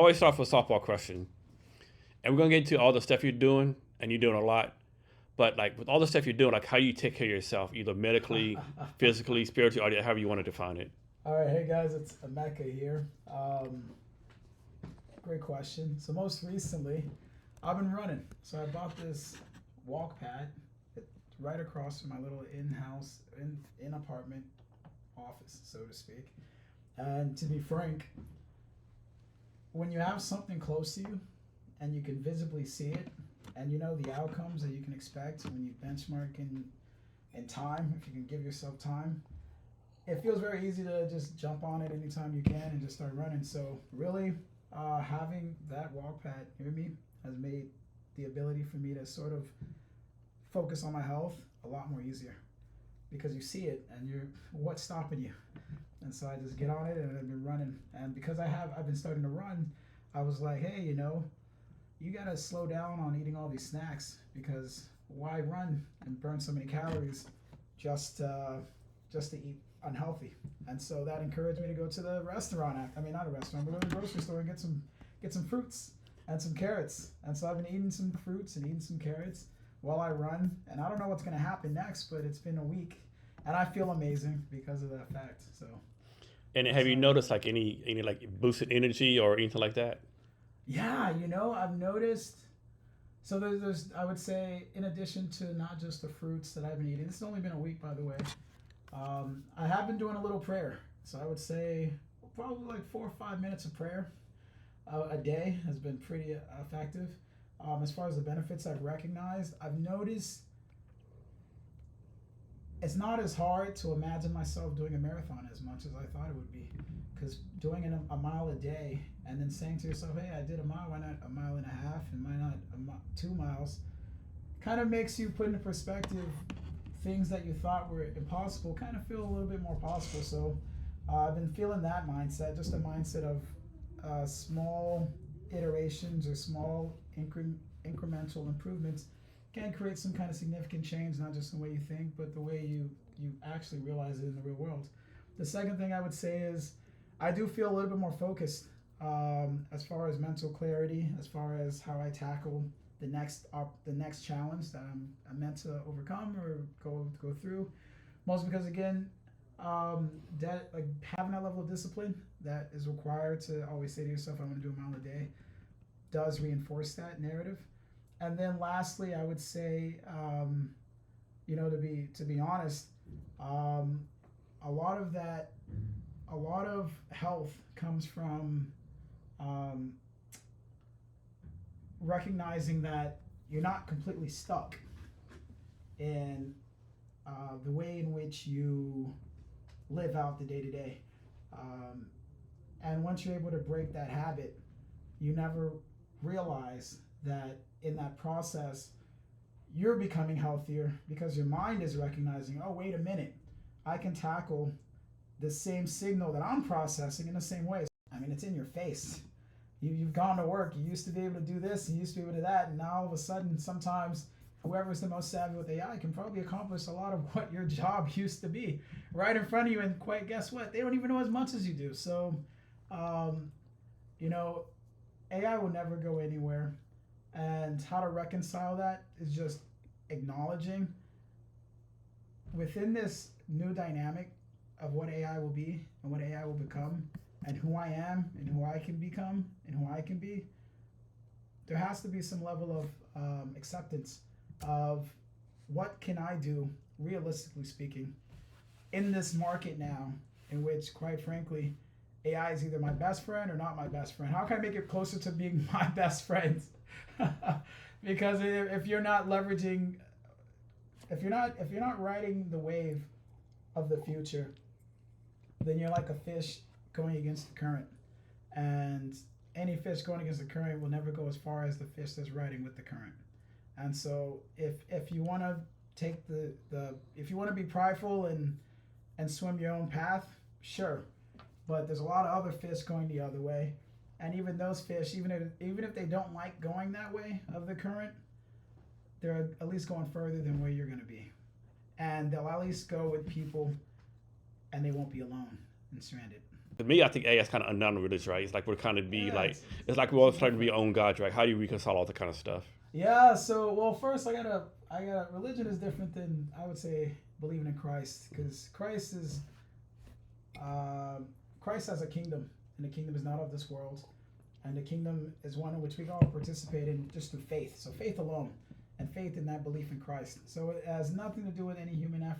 always start with a softball question, and we're gonna get into all the stuff you're doing, and you're doing a lot. But like with all the stuff you're doing, like how you take care of yourself, either medically, physically, spiritually, or however you want to define it. All right, hey guys, it's Emeka here. Great question. So most recently, I've been running. So I bought this walk pad right across from my little in-house, in apartment office, so to speak. And to be frank, when you have something close to you and you can visibly see it, and you know the outcomes that you can expect when you benchmark in time, if you can give yourself time, it feels very easy to just jump on it anytime you can and just start running. So really, having that walk pad near me has made the ability for me to sort of focus on my health a lot more easier because you see it and you're what's stopping you. And so I just get on it and I've been running. And because I've been starting to run, I was like, hey, you gotta slow down on eating all these snacks because why run and burn so many calories just to eat unhealthy? And so that encouraged me to go to the restaurant. I mean, not a restaurant, but go to the grocery store and get some fruits and some carrots. And so I've been eating some fruits and eating some carrots while I run. And I don't know what's gonna happen next, but it's been a week, and I feel amazing because of that fact. So And have that's you how. noticed like any like boosted energy or anything like that? Yeah, I've noticed. So there's I would say in addition to not just the fruits that I've been eating. This has only been a week, by the way. I have been doing a little prayer. So I would say probably like 4 or 5 minutes of prayer a day has been pretty effective. As far as the benefits I've recognized, I've noticed it's not as hard to imagine myself doing a marathon as much as I thought it would be. Because doing a mile a day and then saying to yourself, hey, I did a mile, why not a mile and a half, and why not 2 miles, kind of makes you put into perspective things that you thought were impossible, kind of feel a little bit more possible. So I've been feeling that mindset, just a mindset of small iterations or small incremental improvements can create some kind of significant change, not just the way you think, but the way you actually realize it in the real world. The second thing I would say is I do feel a little bit more focused as far as mental clarity, as far as how I tackle the next challenge that I'm meant to overcome or go through. Mostly because again, that like having that level of discipline that is required to always say to yourself, "I'm going to do a mile a day," does reinforce that narrative. And then lastly, I would say, to be honest, um, a lot of that, a lot of health comes from um, recognizing that you're not completely stuck in the way in which you live out the day to day. And once you're able to break that habit, you never realize that in that process, you're becoming healthier because your mind is recognizing, oh, wait a minute, I can tackle the same signal that I'm processing in the same way. I mean, it's in your face. You've gone to work. You used to be able to do this. You used to be able to do that. And now all of a sudden, sometimes whoever's the most savvy with AI can probably accomplish a lot of what your job used to be right in front of you. And quite guess what? They don't even know as much as you do. So, um, you know, AI will never go anywhere. And how to reconcile that is just acknowledging within this new dynamic of what AI will be and what AI will become and who I am and who I can become and who I can be, there has to be some level of acceptance of what can I do, realistically speaking, in this market now, in which, quite frankly, AI is either my best friend or not my best friend. How can I make it closer to being my best friend? Because if you're not leveraging, if you're not riding the wave of the future, then you're like a fish going against the current, and any fish going against the current will never go as far as the fish that's riding with the current. And so if you want to take the if you want to be prideful and swim your own path, sure, but there's a lot of other fish going the other way, and even those fish, even if they don't like going that way of the current, they're at least going further than where you're going to be, and they'll at least go with people, and they won't be alone and stranded. To me, I think it's kind of non-religious, right? It's like we're kind of be Yeah, like it's like we're all trying to be our own gods, right? How do you reconcile all that kind of stuff? Yeah, so well, first I gotta religion is different than I would say believing in Christ, because Christ has a kingdom, and the kingdom is not of this world, and the kingdom is one in which we all participate in just through faith. So faith alone, and faith in that belief in Christ. So it has nothing to do with any human